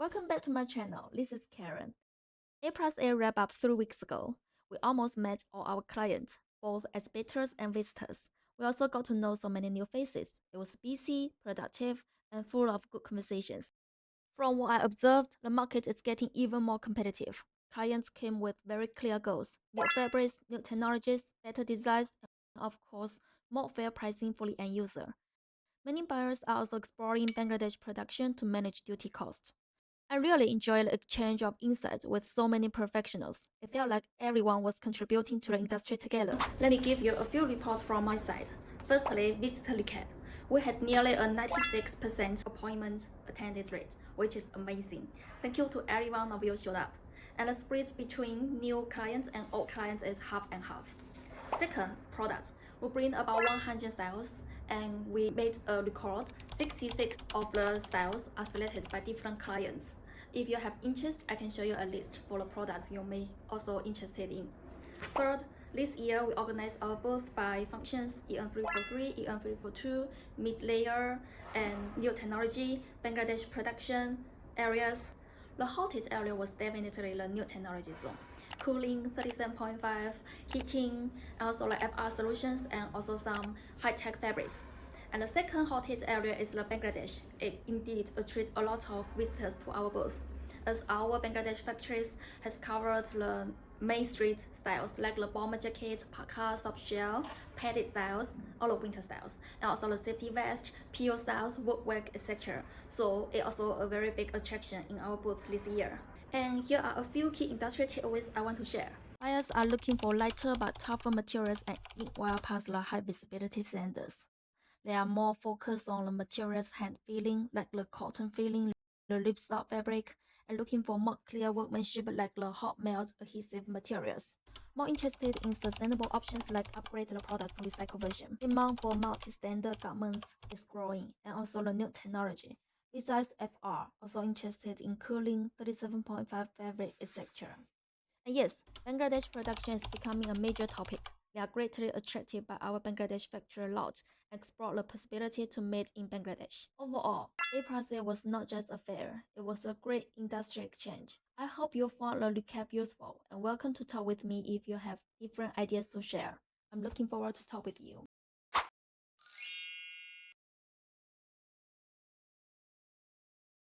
Welcome back to my channel. This is Karen. A+A wrap up 3 weeks ago. We almost met all our clients, both exhibitors and visitors. We also got to know so many new faces. It was busy, productive, and full of good conversations. From what I observed, the market is getting even more competitive. Clients came with very clear goals: new fabrics, new technologies, better designs, and of course, more fair pricing for the end user. Many buyers are also exploring Bangladesh production to manage duty costs. I really enjoyed the exchange of insights with so many professionals. It felt like everyone was contributing to the industry together. Let me give you a few reports from my side. Firstly, visitor recap. We had nearly a 96% appointment attended rate, which is amazing. Thank you to every one of you showed up. And the split between new clients and old clients is half and half. Second, product. We bring about 100 styles and we made a record. 66 of the styles are selected by different clients. If you have interest, I can show you a list for the products you may also interested in. Third, this year we organized our booth by functions: EN343, EN342, mid-layer, and new technology, Bangladesh production areas. The hottest area was definitely the new technology zone. Cooling 37.5, heating, also like FR solutions, and also some high-tech fabrics. And the second hottest area is the Bangladesh. It indeed attracts a lot of visitors to our booth, as our Bangladesh factories has covered the main street styles like the bomber jacket, parka, soft shell, padded styles, all of winter styles, and also the safety vest, PO styles, workwear, etc. So it's also a very big attraction in our booth this year. And here are a few key industry takeaways I want to share. Buyers are looking for lighter but tougher materials and ink while past the high visibility standards. They are more focused on the material's hand feeling, like the cotton feeling, the lipstock fabric, and looking for more clear workmanship like the hot melt adhesive materials. More interested in sustainable options like upgrade the products to recycle version. Demand for multi-standard garments is growing, and also the new technology. Besides FR, also interested in cooling, 37.5 fabric, etc. And yes, Bangladesh production is becoming a major topic. They are greatly attracted by our Bangladesh factory lot and explore the possibility to made in Bangladesh. Overall, A+A was not just a fair, it was a great industry exchange. I hope you found the recap useful and welcome to talk with me if you have different ideas to share. I'm looking forward to talk with you.